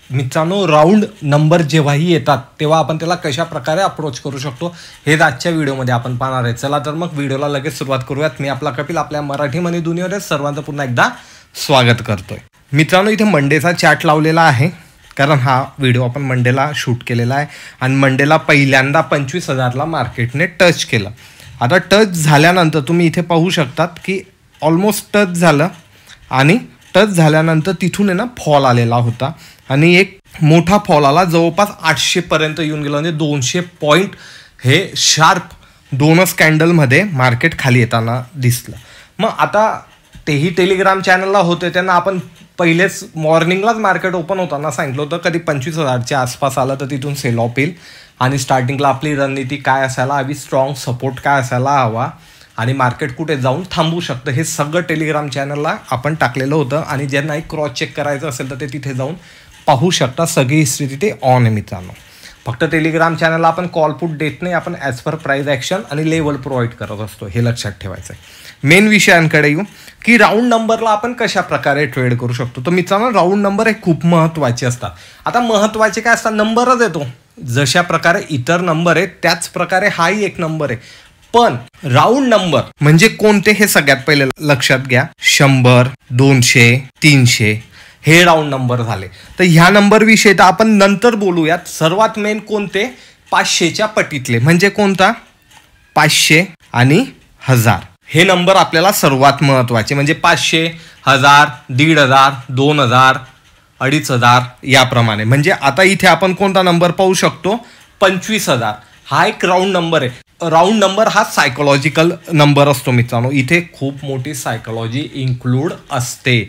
मित्रांनो, round number जेव्हाही येतात तेव्हा आपण त्याला कशा प्रकारे अप्रोच करू शकतो हे आजच्या व्हिडिओमध्ये आपण पाहणार आहे. चला तर मग व्हिडिओला लगेच सुरुवात करूयात. मी आपला कपिल आपल्या मराठी मनी दुनियेवर सर्वांचं पुन्हा एकदा स्वागत करतोय. मित्रांनो, इथे मंडेचा चार्ट लावलेला आहे कारण हा व्हिडिओ आपण मंडेला शूट केलेला आहे आणि मंडेला पहिल्यांदा 25,000ला मार्केटने टच केलं. आता टच झाल्यानंतर तुम्ही इथे पाहू शकतात की ऑलमोस्ट टच झालं आणि टच झाल्यानंतर तिथून आहे ना फॉल आलेला होता आणि एक मोठा फॉल आला, जवळपास 800 पर्यंत येऊन गेला. म्हणजे 200 पॉईंट हे शार्प दोनच कॅन्डलमध्ये मार्केट खाली येताना दिसलं. मग आता तेही टेलिग्राम चॅनलला होते, त्यांना आपण पहिलेच मॉर्निंगलाच मार्केट ओपन होताना सांगितलं होतं कधी 25,000च्या आसपास आलं तर तिथून सेल ऑफ येईल आणि स्टार्टिंगला आपली रणनीती काय असायला हवी, स्ट्रॉंग सपोर्ट काय असायला हवा आणि मार्केट कुठे जाऊन थांबू शकतं हे सगळं टेलिग्राम चॅनलला आपण टाकलेलं होतं. आणि ज्यांनाही क्रॉस चेक करायचं असेल तर ते तिथे जाऊन पाहू शकता. सगळी हिस्ट्री तिथे ऑन आहे मित्रांनो. फक्त टेलिग्राम चॅनलला आपण कॉल पुट देत नाही, आपण ॲज पर प्राईज ॲक्शन आणि लेवल प्रोव्हाइड करत असतो, हे लक्षात ठेवायचं आहे. मेन विषयांकडे येऊ की राऊंड नंबरला आपण कशा प्रकारे ट्रेड करू शकतो. तर मित्रांनो, राऊंड नंबर हे खूप महत्त्वाचे असतात. आता महत्त्वाचे काय असतात, नंबरच येतो. जशा प्रकारे इतर नंबर आहेत त्याच प्रकारे हाही एक नंबर आहे. पण राऊंड नंबर म्हणजे कोणते हे सगळ्यात पहिले लक्षात घ्या. 100, 200, 300 हे राऊंड नंबर झाले. तर ह्या नंबर विषयी तर आपण नंतर बोलूयात. सर्वात मेन कोणते, 500च्या पटीतले म्हणजे कोणता, 500 आणि 1000 हे नंबर आपल्याला सर्वात महत्त्वाचे. म्हणजे 500, 1000, 1,500, 2,000, 2,500 याप्रमाणे. म्हणजे आता इथे आपण कोणता नंबर पाहू शकतो, 25,000 हा एक राऊंड नंबर आहे. राऊंड नंबर हा सायकोलॉजिकल नंबर असतो मित्रांनो. इथे खूप मोठी सायकोलॉजी इन्क्लूड असते.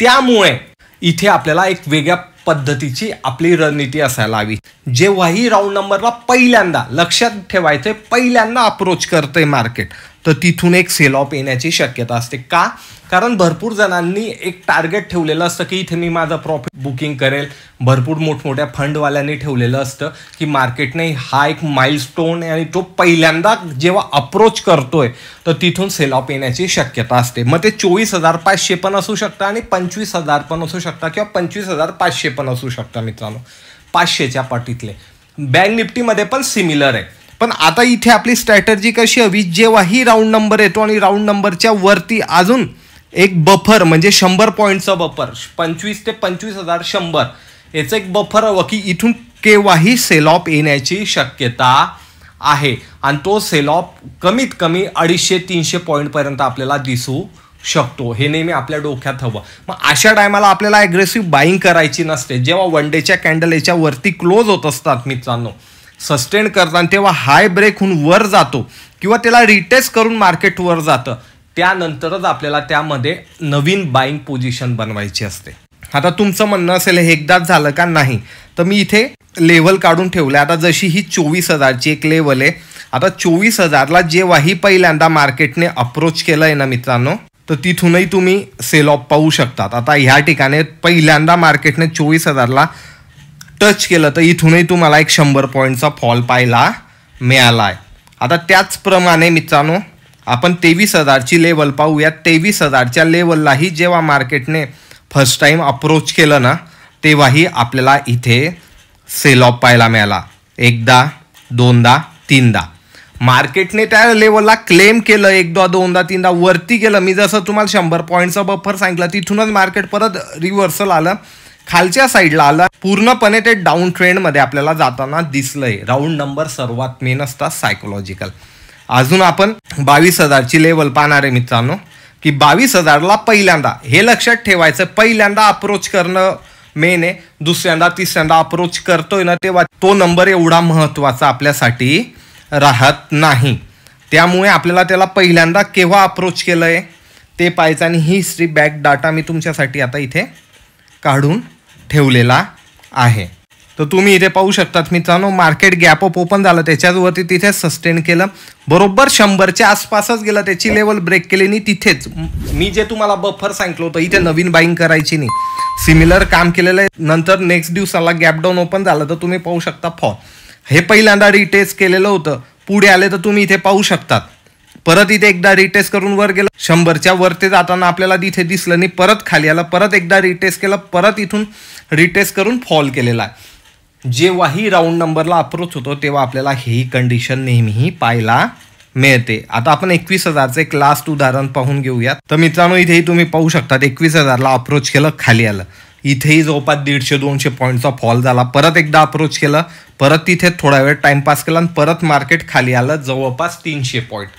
त्यामुळे इथे आपल्याला एक वेगळ्या पद्धतीची आपली रणनीती असायला हवी. जेव्हाही राऊंड नंबरला पहिल्यांदा लक्षात ठेवायचे, पहिल्यांदा अप्रोच करते मार्केट तर तिथून एक सेल ऑफ येण्याची शक्यता असते. का, कारण भरपूर जणांनी एक टार्गेट ठेवलेलं असतं की इथे मी माझं प्रॉफिट बुकिंग करेल. भरपूर मोठमोठ्या फंडवाल्यांनी ठेवलेलं असतं की मार्केटने हा एक माइलस्टोन आहे आणि तो पहिल्यांदा जेव्हा अप्रोच करतोय तर तिथून सेल ऑफ येण्याची शक्यता असते. मग ते 24,500 पण असू शकतं आणि 25,000 पण असू शकतं किंवा 25,500 पण असू शकतं मित्रांनो, 500च्या पटीतले. बँक निफ्टीमध्ये पण सिमिलर आहे. पण आता इथे आपली स्ट्रॅटर्जी कशी हवी, जेव्हाही राऊंड नंबर येतो आणि राऊंड नंबरच्या वरती अजून एक बफर म्हणजे 100 पॉईंटचा बफर, 25 ते 25,000 100 याचं एक बफर हवं की इथून केव्हाही सेल ऑफ येण्याची शक्यता आहे. आणि तो सेल ऑफ कमीत कमी 250-300 पॉईंटपर्यंत आपल्याला दिसू शकतो. हे नेहमी आपल्या डोक्यात हवं. मग अशा टायमाला आपल्याला ॲग्रेसिव्ह बाईंग करायची नसते. जेव्हा वन डेच्या कॅन्डल याच्या वरती क्लोज होत असतात मित्रांनो, सस्टेन करताना, तेव्हा हाय ब्रेक होऊन वर जातो किंवा त्याला रिटेस्ट करून मार्केट वर जातं, त्यानंतरच आपल्याला त्यामध्ये नवीन बाईंग पोझिशन बनवायची असते. आता तुमचं म्हणणं असेल हे एकदाच झालं का, नाही. तर मी इथे लेवल काढून ठेवलं. आता जशी ही 24,000ची एक लेवल आहे, आता 24,000ला जेव्हाही पहिल्यांदा मार्केटने अप्रोच केलं आहे ना मित्रांनो, तर तिथूनही तुम्ही सेल ऑफ पाहू शकतात. आता ह्या ठिकाणी पहिल्यांदा मार्केटने 24,000ला टच केलं तर इथूनही तुम्हाला एक 100 पॉईंटचा फॉल पाहायला मिळाला आहे. आता त्याचप्रमाणे मित्रांनो आपण 23,000ची लेवल पाहूयात. 23,000च्या लेवललाही जेव्हा मार्केटने फर्स्ट टाइम अप्रोच केलं ना तेव्हाही आपल्याला इथे सेल ऑफ पाहायला मिळाला. एकदा, दोनदा, तीनदा मार्केटने त्या लेवलला क्लेम केलं, एकदा, दोनदा, तीनदा वरती गेलं. मी जसं तुम्हाला 100 पॉईंटचा बफर सांगितलं तिथूनच मार्केट परत रिव्हर्सल आलं, खालच्या साईडला आलं, पूर्णपणे ते डाऊन ट्रेंडमध्ये आपल्याला जाताना दिसलंय. राऊंड नंबर सर्वात मेन असतात सायकोलॉजिकल. अजून आपण 22,000ची लेवल पाहणार आहे मित्रांनो की 22,000ला पहिल्यांदा, हे लक्षात ठेवायचं, पहिल्यांदा अप्रोच करणं मेन आहे. दुसऱ्यांदा, तिसऱ्यांदा अप्रोच करतोय ना तेव्हा तो नंबर एवढा महत्त्वाचा आपल्यासाठी राहत नाही. त्यामुळे आपल्याला त्याला पहिल्यांदा केव्हा अप्रोच केलंय ते पाहायचं. आणि ही हिस्ट्री बॅक डाटा मी तुमच्यासाठी आता इथे काढून ठेवलेला आहे. तर तुम्ही इथे पाहू शकतात मित्रांनो, मार्केट गॅप अप ओपन झालं, त्याच्यावरती तिथे सस्टेन केलं, बरोबर 100च्या आसपासच गेलं, त्याची लेवल ब्रेक केली नाही. तिथेच मी जे तुम्हाला बफर सांगितलं होतं इथे नवीन बाईंग करायची नाही, सिमिलर काम केलेलं आहे. नंतर नेक्स्ट दिवसाला गॅप डाऊन ओपन झालं तर तुम्ही पाहू शकता फॉल. हे पहिल्यांदा रिटेस्ट केलेलं होतं, पुढे आले तर तुम्ही इथे पाहू शकतात परत इथे एकदा रिटेस्ट करून वर गेलं, 100च्या वरती जाताना आपल्याला तिथे दिसलं नाही, परत खाली आलं, परत एकदा रिटेस्ट केलं, परत इथून रिटेस्ट करून फॉल केलेला आहे. जेव्हाही राऊंड नंबरला अप्रोच होतो तेव्हा आपल्याला ही कंडिशन नेहमीही पाहायला मिळते. आता आपण 21,000चं एक लास्ट उदाहरण पाहून घेऊयात. तर मित्रांनो इथेही तुम्ही पाहू शकतात 21,000ला अप्रोच केलं, खाली आलं. इथेही जवळपास 150-200 पॉईंटचा फॉल झाला. परत एकदा अप्रोच केलं, परत तिथे थोडा वेळ टाइमपास केला आणि परत मार्केट खाली आलं जवळपास 300 पॉईंट.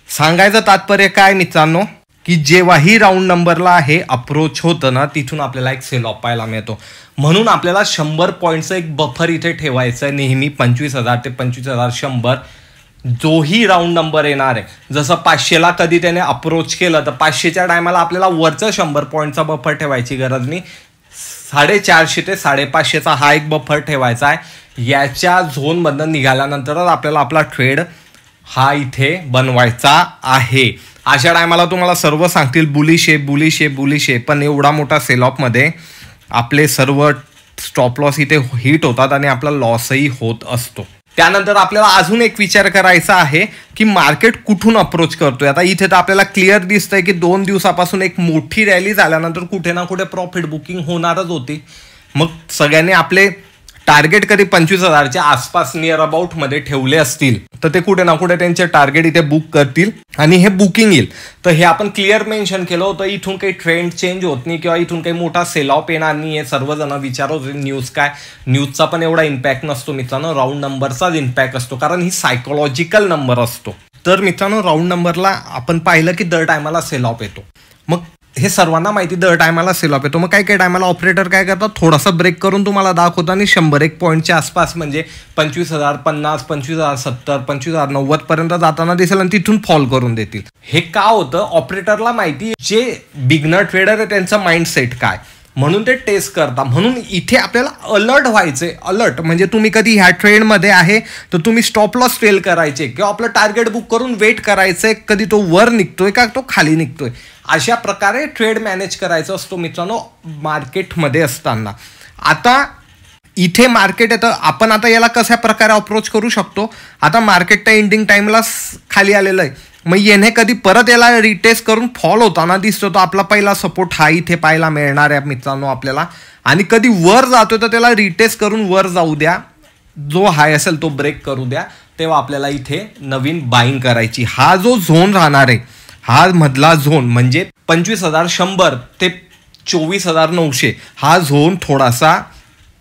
सांगायचं तात्पर्य काय मित्रांनो, की जेव्हाही राऊंड नंबरला हे अप्रोच होतं ना तिथून आपल्याला एक सेल ऑफ पाहायला मिळतो. म्हणून आपल्याला 100 पॉईंटचं एक बफर इथे ठेवायचं आहे नेहमी. 25,000 ते 25,100 जोही राऊंड नंबर येणार आहे. जसं 500ला कधी त्याने अप्रोच केलं तर 500च्या टायमाला आपल्याला वरचं 100 पॉईंटचा बफर ठेवायची गरज नाही. 450 ते 550चा हा एक बफर ठेवायचा आहे. याच्या झोनमधनं निघाल्यानंतरच आपल्याला आपला ट्रेड हा इथे बनवायचा आहे. अशा टायमाला तुम्हाला सर्व सांगतील बुलिश आहे बुलिश आहे बुलिश आहे, पण एवढा मोठा सेल ऑफमध्ये आपले सर्व स्टॉप लॉस इथे हिट होतात आणि आपला लॉसही होत असतो. त्यानंतर आपल्याला अजून एक विचार करायचा आहे की मार्केट कुठून अप्रोच करतोय. आता इथे तर आपल्याला क्लिअर दिसतंय की 2 दिवसापासून एक मोठी रॅली झाल्यानंतर कुठे ना कुठे प्रॉफिट बुकिंग होणारच होती. मग सगळ्यांनी आपले टार्गेट कधी 25,000च्या आसपास नियर अबाउट मध्ये ठेवले असतील तर ते कुठे ना कुठे त्यांचे टार्गेट इथे बुक करतील आणि हे बुकिंग येईल. तर हे आपण क्लिअर मेन्शन केलं होतं. इथून काही ट्रेंड चेंज होत नाही किंवा इथून काही मोठा सेल ऑफ येणार नाही. हे सर्वजण विचारत होते न्यूज काय. न्यूजचा पण एवढा इम्पॅक्ट नसतो मित्रांनो, राऊंड नंबरचाच इम्पॅक्ट असतो, कारण ही सायकोलॉजिकल नंबर असतो. तर मित्रांनो राऊंड नंबरला आपण पाहिलं की दर टायमाला सेल ऑफ येतो. मग हे सर्वांना माहिती दर टायमाला सेल ऑफ येतो. मग काही टायमाला ऑपरेटर काय करतात, थोडासा ब्रेक करून तुम्हाला दाखवतो आणि 101 पॉईंटच्या आसपास म्हणजे 25,050, 25,070, 25,090 पर्यंत जाताना दिसेल आणि तिथून फॉल करून देतील. हे का होतं, ऑपरेटरला माहिती जे बिगनर ट्रेडर आहे त्यांचं माइंडसेट काय, म्हणून ते टेस्ट करता. म्हणून इथे आपल्याला अलर्ट व्हायचे. अलर्ट म्हणजे तुम्ही कधी ह्या ट्रेडमध्ये आहे तर तुम्ही स्टॉप लॉस फेल करायचे किंवा आपलं टार्गेट बुक करून वेट करायचंय कधी तो वर निघतोय का तो खाली निघतोय. अशा प्रकारे ट्रेड मॅनेज करायचं असतो मित्रांनो मार्केटमध्ये असताना. आता इथे मार्केट येतं, आपण आता याला कशा प्रकारे अप्रोच करू शकतो. आता मार्केटच्या एंडिंग टाइमला खाली आलेलं आहे, मग येणे कधी परत याला रिटेस्ट करून फॉल होताना दिसतो. तो आपला पहिला सपोर्ट हा इथे पाहायला मिळणार आहे मित्रांनो आपल्याला. आणि कधी वर जातोय तर त्याला रिटेस्ट करून वर जाऊ द्या, जो हाय असेल तो ब्रेक करू द्या, तेव्हा आपल्याला इथे नवीन बाईंग करायची. हा जो झोन राहणार आहे, हा मधला झोन म्हणजे 25,100 ते 24,900 हा झोन थोडासा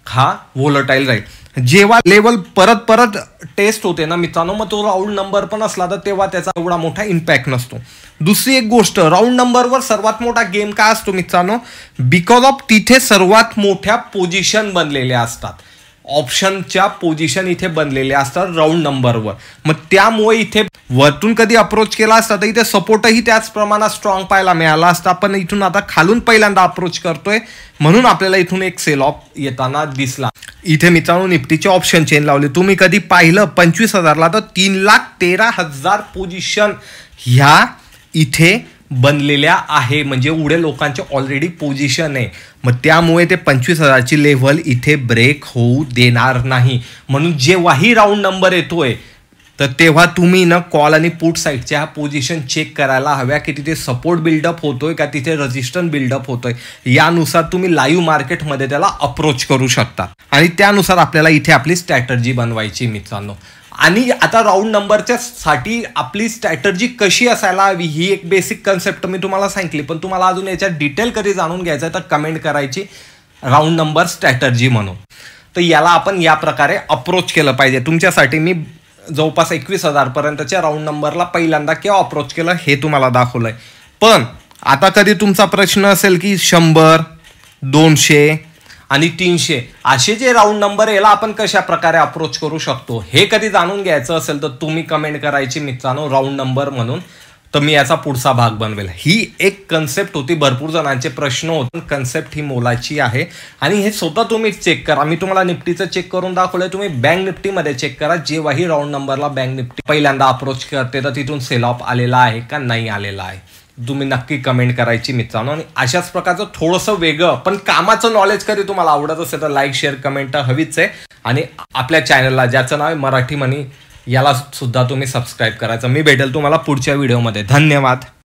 हा व्होलटाईल राहील. जेव्हा लेवल परत परत टेस्ट होते ना मित्रांनो, मग तो राऊंड नंबर पण असला तर तेव्हा त्याचा एवढा मोठा इम्पॅक्ट नसतो. दुसरी एक गोष्ट, राऊंड नंबरवर सर्वात मोठा गेम काय असतो मित्रांनो, बिकॉज ऑफ तिथे सर्वात मोठ्या पोझिशन बनलेल्या असतात. ऑप्शनच्या पोझिशन इथे बनलेल्या असतात राऊंड नंबरवर. मग त्यामुळे इथे वरतून कधी अप्रोच केला असता तर इथे सपोर्टही त्याच प्रमाणात स्ट्रॉंग पाहायला मिळाला असता. पण इथून आता खालून पहिल्यांदा अप्रोच करतोय म्हणून आपल्याला इथून एक सेल ऑफ येताना दिसला. इथे मित्रांनो निफ्टीचे ऑप्शन चेन लावले. तुम्ही कधी पाहिलं 25,000ला तर 3,13,000 पोझिशन ह्या इथे बनलेल्या आहे. म्हणजे एवढे लोकांचे ऑलरेडी पोझिशन आहे. मग त्यामुळे ते 25,000ची लेव्हल इथे ब्रेक होऊ देणार नाही. म्हणून जेव्हाही राऊंड नंबर येतोय तर तेव्हा तुम्ही ना कॉल आणि पुट साईडच्या पोझिशन चेक करायला हव्या की तिथे सपोर्ट बिल्डअप होतोय का तिथे रेजिस्टन्स बिल्डअप होतोय. यानुसार तुम्ही लाईव्ह मार्केटमध्ये त्याला अप्रोच करू शकता आणि त्यानुसार आपल्याला इथे आपली स्ट्रॅटर्जी बनवायची मित्रांनो. आणि आता राऊंड नंबरच्या साठी आपली स्ट्रॅटर्जी कशी असायला हवी ही एक बेसिक कन्सेप्ट मी तुम्हाला सांगितली. पण तुम्हाला अजून याच्यात डिटेल कधी जाणून घ्यायचं तर कमेंट करायची राऊंड नंबर स्ट्रॅटर्जी म्हणून. तर याला आपण या प्रकारे अप्रोच केलं पाहिजे. तुमच्यासाठी मी जवळपास 21,000 पर्यंतच्या राऊंड नंबरला पहिल्यांदा केव्हा अप्रोच केलं हे तुम्हाला दाखवलंय. पण आता कधी तुमचा प्रश्न असेल की 100, 200 आणि 300 असे जे राऊंड नंबर याला आपण कशा प्रकारे अप्रोच करू शकतो हे कधी जाणून घ्यायचं असेल तर तुम्ही कमेंट करायची मित्रांनो राऊंड नंबर म्हणून. तर मी याचा पुढचा भाग बनवेल. ही एक कन्सेप्ट होती, भरपूर जणांचे प्रश्न होते. कन्सेप्ट ही मोलाची आहे आणि हे स्वतः तुम्ही चेक करा. मी तुम्हाला निफ्टीचं चेक करून दाखवलंय, तुम्ही बँक निफ्टीमध्ये चेक करा. जेव्हाही राऊंड नंबरला बँक निफ्टी पहिल्यांदा अप्रोच करते तर तिथून सेल ऑफ आलेला आहे का नाही आलेला आहे तुम्ही नक्की कमेंट करायची मित्रांनो. आणि अशाच प्रकारचं थोडंसं वेगळं पण कामाचं नॉलेज कधी तुम्हाला आवडत असेल तर लाईक शेअर कमेंट हवीच आहे. आणि आपल्या चॅनलला ज्याचं नाव आहे मराठी मनी याला सुद्धा तुम्ही सबस्क्राईब करायचं. मी भेटेल तुम्हाला पुढच्या व्हिडिओमध्ये. धन्यवाद.